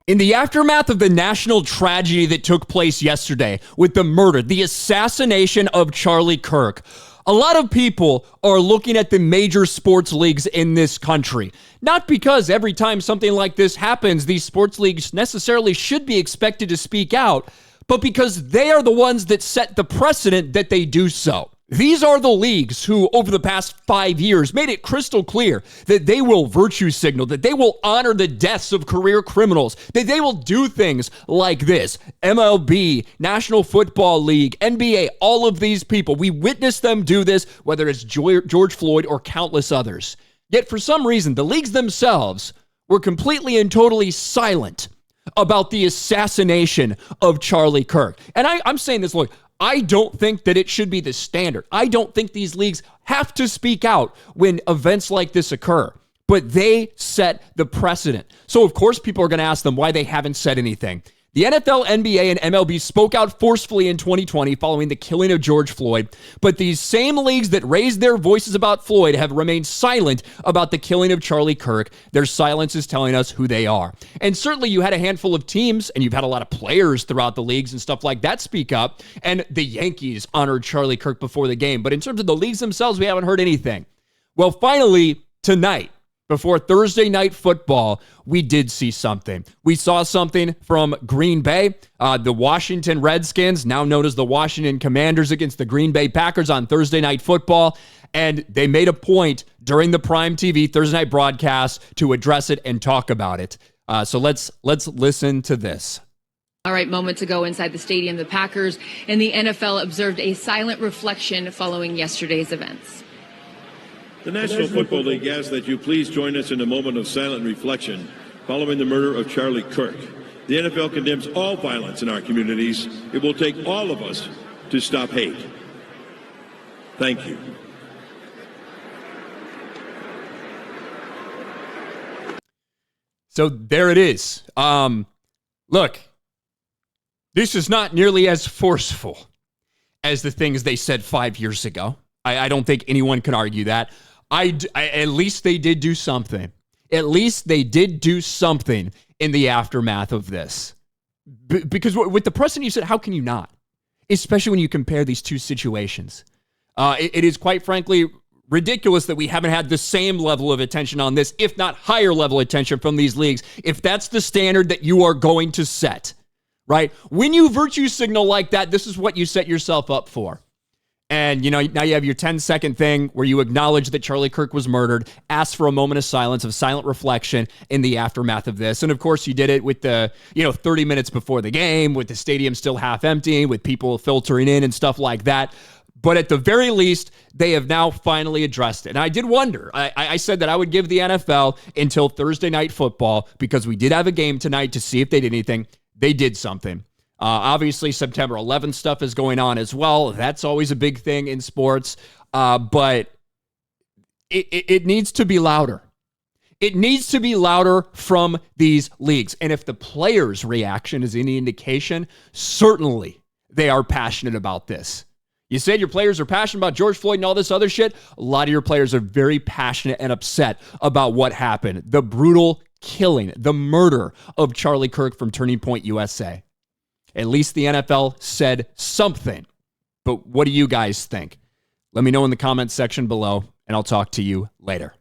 In the aftermath of the national tragedy that took place yesterday with the murder, the assassination of Charlie Kirk, a lot of people are looking at the major sports leagues in this country. Not because every time something like this happens, these sports leagues necessarily should be expected to speak out, but because they are the ones that set the precedent that they do so. These are the leagues who, over the past 5 years, made it crystal clear that they will virtue signal, that they will honor the deaths of career criminals, that they will do things like this. MLB, National Football League, NBA, all of these people, we witness them do this, whether it's George Floyd or countless others. Yet for some reason, the leagues themselves were completely and totally silent about the assassination of Charlie Kirk. And I'm saying this, look, I don't think that it should be the standard. I don't think these leagues have to speak out when events like this occur, but they set the precedent. So, of course, people are going to ask them why they haven't said anything. The NFL, NBA, and MLB spoke out forcefully in 2020 following the killing of George Floyd, but these same leagues that raised their voices about Floyd have remained silent about the killing of Charlie Kirk. Their silence is telling us who they are. And certainly you had a handful of teams, and you've had a lot of players throughout the leagues and stuff like that speak up, and the Yankees honored Charlie Kirk before the game. But in terms of the leagues themselves, we haven't heard anything. Well, finally, tonight, before Thursday Night Football, we did see something. We saw something from Green Bay, the Washington Redskins, now known as the Washington Commanders, against the Green Bay Packers on Thursday Night Football. And they made a point during the Prime TV Thursday night broadcast to address it and talk about it. So let's listen to this. All right, moments ago inside the stadium, the Packers and the NFL observed a silent reflection following yesterday's events. The National Football League asks that you please join us in a moment of silent reflection following the murder of Charlie Kirk. The NFL condemns all violence in our communities. It will take all of us to stop hate. Thank you. So there it is. Look, this is not nearly as forceful as the things they said 5 years ago. I don't think anyone can argue that. At least they did do something. At least they did do something in the aftermath of this. Because with the precedent you said, how can you not? Especially when you compare these two situations. It is quite frankly ridiculous that we haven't had the same level of attention on this, if not higher level attention from these leagues, if that's the standard that you are going to set, right? When you virtue signal like that, this is what you set yourself up for. And, you know, now you have your 10-second thing where you acknowledge that Charlie Kirk was murdered, ask for a moment of silence, of silent reflection in the aftermath of this. And, of course, you did it with the, 30 minutes before the game, with the stadium still half empty, with people filtering in and stuff like that. But at the very least, they have now finally addressed it. And I did wonder. I said that I would give the NFL until Thursday Night Football because we did have a game tonight to see if they did anything. They did something. Obviously, September 11th stuff is going on as well. That's always a big thing in sports. But it needs to be louder. It needs to be louder from these leagues. And if the players' reaction is any indication, certainly they are passionate about this. You said your players are passionate about George Floyd and all this other shit. A lot of your players are very passionate and upset about what happened. The brutal killing, the murder of Charlie Kirk from Turning Point USA. At least the NFL said something. But what do you guys think? Let me know in the comments section below, and I'll talk to you later.